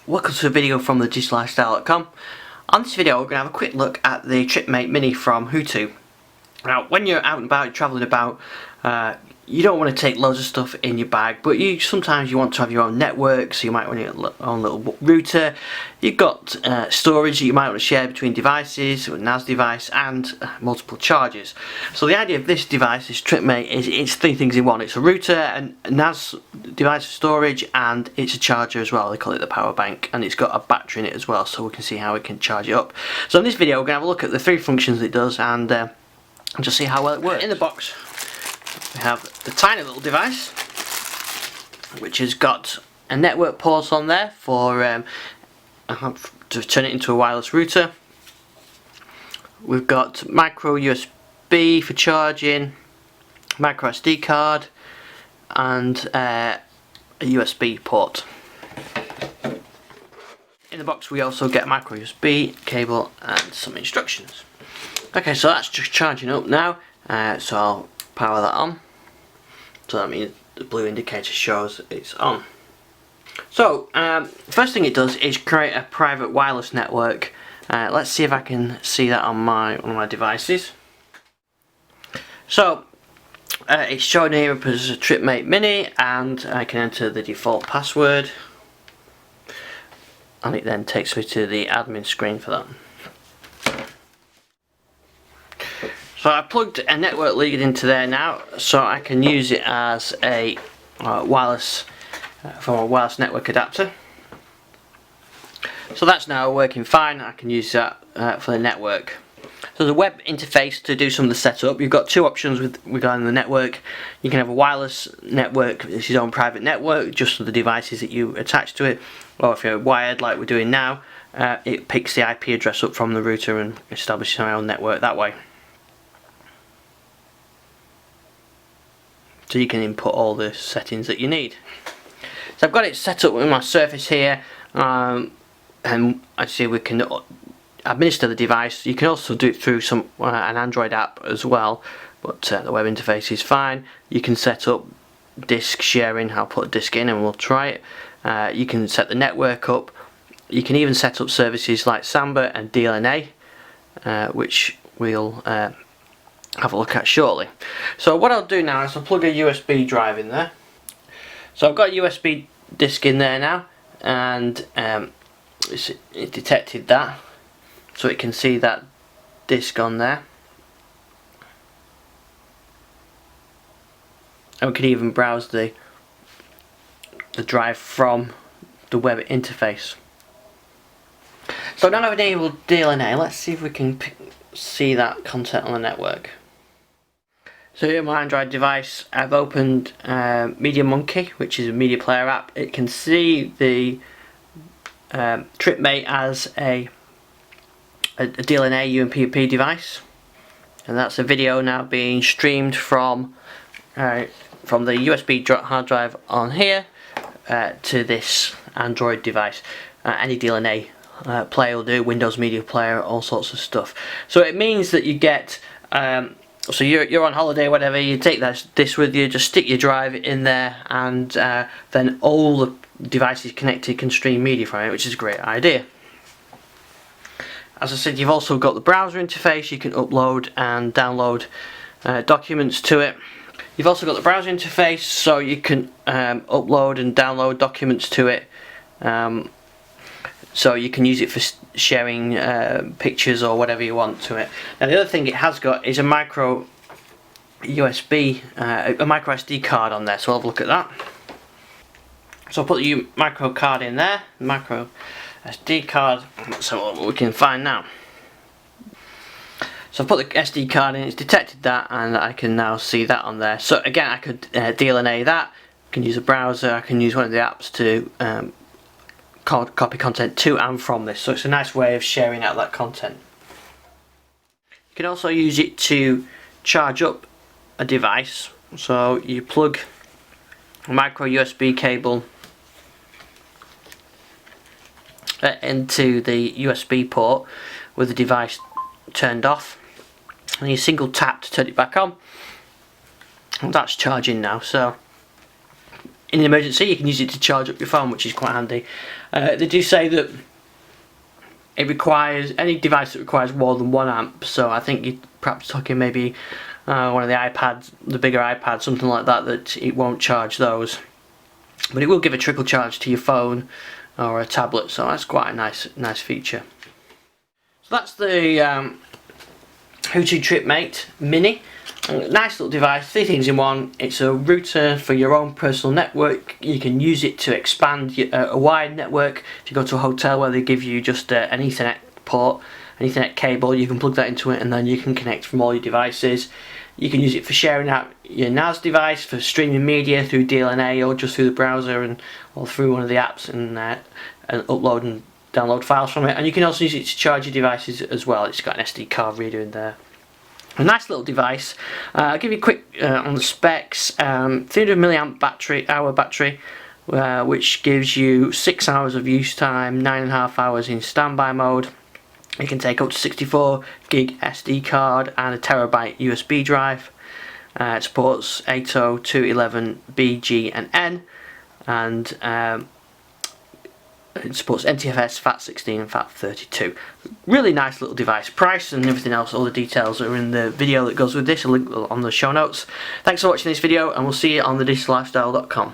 Welcome to a video from thedigital.com. On this video we're going to have a quick look at the TripMate Mini from HooToo. Now when you're out and about, you're travelling about, you don't want to take loads of stuff in your bag, but sometimes you want to have your own network, so you might want your own little router. You've got storage that you might want to share between devices, a NAS device and multiple chargers. So the idea of this device, this TripMate, is it's three things in one. It's a router, a NAS device for storage, and it's a charger as well. They call it the power bank, and it's got a battery in it as well, so we can see how we can charge it up. So in this video we're going to have a look at the three functions it does and just see how well it works. In the box we have the tiny little device, which has got a network port on there for to turn it into a wireless router. We've got micro USB for charging, micro SD card, and a USB port. In the box we also get a micro USB cable and some instructions. Okay, so that's just charging up now, so I'll power that on. So that means the blue indicator shows it's on. So first thing it does is create a private wireless network. Let's see if I can see that on one of my devices. So it's shown here as a TripMate Mini, and I can enter the default password, and it then takes me to the admin screen for that. So I plugged a network lead into there now, so I can use it as a wireless network adapter. So that's now working fine. I can use that for the network. So the web interface to do some of the setup, you've got two options regarding the network. You can have a wireless network, it's your own private network, just for the devices that you attach to it. Or if you're wired like we're doing now, it picks the IP address up from the router and establishes our own network that way. So you can input all the settings that you need. So I've got it set up with my Surface here, and I see we can administer the device. You can also do it through an Android app as well, but the web interface is fine. You can set up disk sharing. I'll put a disk in and we'll try it. You can set the network up. You can even set up services like Samba and DLNA, which we'll have a look at shortly. So what I'll do now is I'll plug a USB drive in there. So I've got a USB disk in there now, and it detected that, so it can see that disk on there, and we can even browse the drive from the web interface. So now I've enabled DLNA. Let's see if we can see that content on the network. So here on my Android device, I've opened Mediamonkey, which is a media player app. It can see the TripMate as a DLNA UMPP device, and that's a video now being streamed from the USB hard drive on here to this Android device. Any DLNA player will do, Windows Media Player, all sorts of stuff. So it means that you get, so you're on holiday, whatever, you take this with you, just stick your drive in there, and then all the devices connected can stream media from it, which is a great idea. As I said, you've also got the browser interface. You can upload and download documents to it. You've also got the browser interface, so you can upload and download documents to it. So you can use it for sharing pictures or whatever you want to it. Now the other thing it has got is a micro USB, a micro SD card on there, so I'll have a look at that. So I'll put the micro card in there, micro SD card, so what we can find now. So I've put the SD card in, it's detected that, and I can now see that on there. So again, I could DLNA that, I can use a browser, I can use one of the apps to copy content to and from this, so it's a nice way of sharing out that content. You can also use it to charge up a device, so you plug a micro USB cable into the USB port with the device turned off, and you single tap to turn it back on, and that's charging now. So in an emergency you can use it to charge up your phone, which is quite handy. They do say that it requires any device that requires more than 1 amp, so I think you're perhaps talking maybe one of the iPads, the bigger iPads, something like that, that it won't charge those. But it will give a trickle charge to your phone or a tablet, so that's quite a nice feature. So that's the HooToo TripMate Mini. Nice little device, 3 things in one. It's a router for your own personal network. You can use it to expand a wired network. If you go to a hotel where they give you just an Ethernet port, an Ethernet cable, you can plug that into it and then you can connect from all your devices. You can use it for sharing out your NAS device, for streaming media through DLNA or just through the browser or through one of the apps and upload and download files from it. And you can also use it to charge your devices as well. It's got an SD card reader in there. A nice little device. I'll give you a quick on the specs. 300 milliamp hour battery, which gives you 6 hours of use time, 9.5 hours in standby mode. It can take up to 64 gig SD card and a terabyte USB drive. It supports 802.11b, G and N, and it supports NTFS, FAT16 and FAT32. Really nice little device. Price and everything else, all the details are in the video that goes with this. A link on the show notes. Thanks for watching this video, and we'll see you on thedigital lifestyle.com.